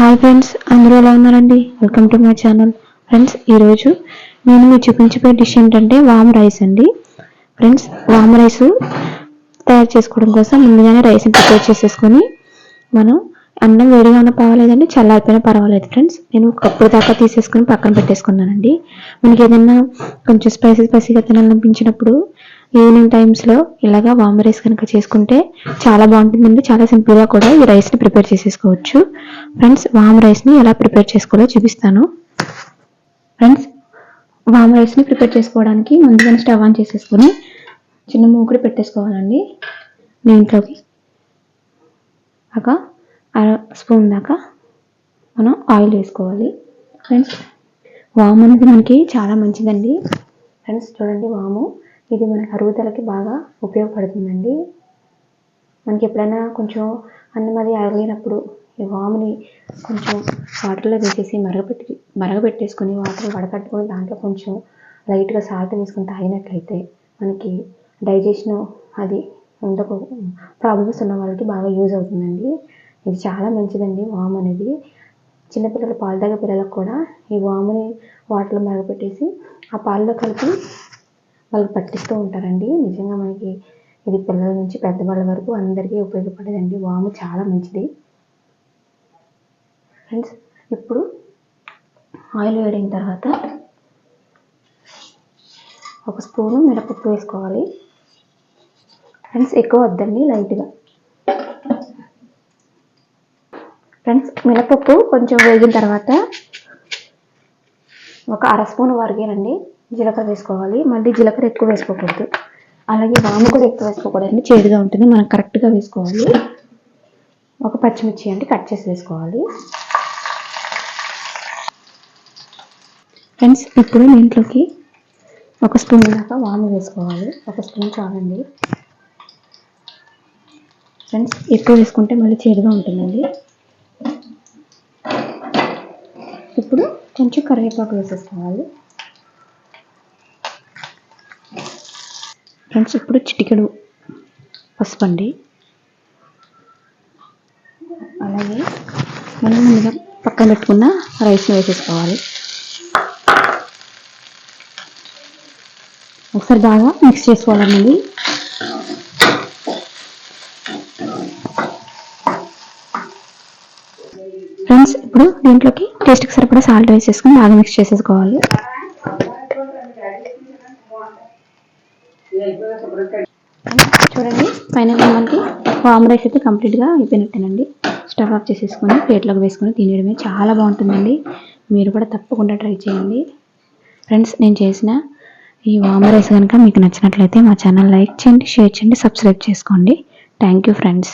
Hi friends, అందరూ ఎలా ఉన్నారండి? Welcome to my channel. Friends, ఈరోజు నేను మీకు చూపించబోయే డిష్ ఏంటంటే వామ్ రైస్ అండి. ఫ్రెండ్స్, వామ్ రైస్ తయారు చేసుకోవడం కోసం ముందుగానే రైస్ని ప్రిపేర్ చేసేసుకొని మనం అన్నం వేడిగా ఉన్న పర్వాలేదండి, చల్లారిపోయినా పర్వాలేదు. ఫ్రెండ్స్, నేను కప్పుడు దాకా తీసేసుకుని పక్కన పెట్టేసుకున్నానండి. మనకి ఏదైనా కొంచెం స్పైసీగా తినాలనిపించినప్పుడు ఈవినింగ్ టైమ్స్లో ఇలాగా వామ్ రైస్ కనుక చేసుకుంటే చాలా బాగుంటుందండి. చాలా సింపుల్గా కూడా ఈ రైస్ని ప్రిపేర్ చేసేసుకోవచ్చు. ఫ్రెండ్స్, వామ్ రైస్ని ఎలా ప్రిపేర్ చేసుకోవాలో చూపిస్తాను. ఫ్రెండ్స్, వామ్ రైస్ని ప్రిపేర్ చేసుకోవడానికి ముందుగానే స్టవ్ ఆన్ చేసేసుకొని చిన్న మూకుడు పెట్టేసుకోవాలండి. దీంట్లోకి ఒక అర స్పూన్ దాకా మనం ఆయిల్ వేసుకోవాలి. ఫ్రెండ్స్, వాము అనేది మనకి చాలా మంచిదండి. ఫ్రెండ్స్, చూడండి, వాము ఇది మనకి అరుగుదలకి బాగా ఉపయోగపడుతుందండి. మనకి ఎప్పుడైనా కొంచెం అన్నం అది అరగలేనప్పుడు ఈ వాముని కొంచెం వాటర్లో వేసేసి మరగబెట్టేసుకొని వాటర్ వడకట్టుకొని దాంట్లో కొంచెం లైట్గా సాల్ట్ వేసుకొని తాగినట్లయితే మనకి డైజెషన్ అది ప్రాబ్లమ్స్ ఉన్న వాళ్ళకి బాగా యూజ్ అవుతుందండి. ఇది చాలా మంచిదండి వాము అనేది. చిన్నపిల్లలు పాలు తాగే పిల్లలకు కూడా ఈ వాముని వాటర్లో మరగపెట్టేసి ఆ పాలలో కలిపి వాళ్ళకి పట్టిస్తూ ఉంటారండి. నిజంగా మనకి ఇది పిల్లల నుంచి పెద్దవాళ్ళ వరకు అందరికీ ఉపయోగపడేదండి. వాము చాలా మంచిది. ఫ్రెండ్స్, ఇప్పుడు ఆయిల్ వేడిన తర్వాత ఒక స్పూను మినపప్పు వేసుకోవాలి. ఫ్రెండ్స్, ఎక్కువ వద్దండి, లైట్గా. ఫ్రెండ్స్, మినపప్పు కొంచెం వేగిన తర్వాత ఒక అర స్పూన్ వరకేనండి జీలకర్ర వేసుకోవాలి. మళ్ళీ జీలకర్ర ఎక్కువ వేసుకోకూడదు, అలాగే వాము కూడా ఎక్కువ వేసుకోకూడదండి, చేదుగా ఉంటుంది. మనం కరెక్ట్గా వేసుకోవాలి. ఒక పచ్చిమిర్చి అంటే కట్ చేసి వేసుకోవాలి. ఫ్రెండ్స్, ఇప్పుడు దీంట్లోకి ఒక స్పూన్ దాకా వాము వేసుకోవాలి. ఒక స్పూన్ చాలండి. ఫ్రెండ్స్, ఎక్కువ వేసుకుంటే మళ్ళీ చేదుగా ఉంటుందండి. ఇప్పుడు కొంచెం కరివేపాకు వేసేసుకోవాలి. ఫ్రెండ్స్, ఇప్పుడు చిటికెడు పసుపు అండి. అలాగే మనం ముందుగా పక్కన పెట్టుకున్న రైస్ని వేసేసుకోవాలి. ఒకసారి బాగా మిక్స్ చేసుకోవాలండి. ఫ్రెండ్స్, ఇప్పుడు దీంట్లోకి టేస్ట్కి సరిపడా సాల్ట్ వేసేసుకొని బాగా మిక్స్ చేసేసుకోవాలి. చూడండి, ఫైనల్గా మనకి వామ్ రైస్ అయితే కంప్లీట్గా అయిపోయినట్టేనండి. స్టవ్ ఆఫ్ చేసేసుకొని ప్లేట్లోకి వేసుకొని తినేయడమే. చాలా బాగుంటుందండి. మీరు కూడా తప్పకుండా ట్రై చేయండి. ఫ్రెండ్స్, నేను చేసిన ఈ వామ్ రైస్ కనుక మీకు నచ్చినట్లయితే మా ఛానల్ లైక్ చేయండి, షేర్ చేయండి, సబ్స్క్రైబ్ చేసుకోండి. Thank you friends.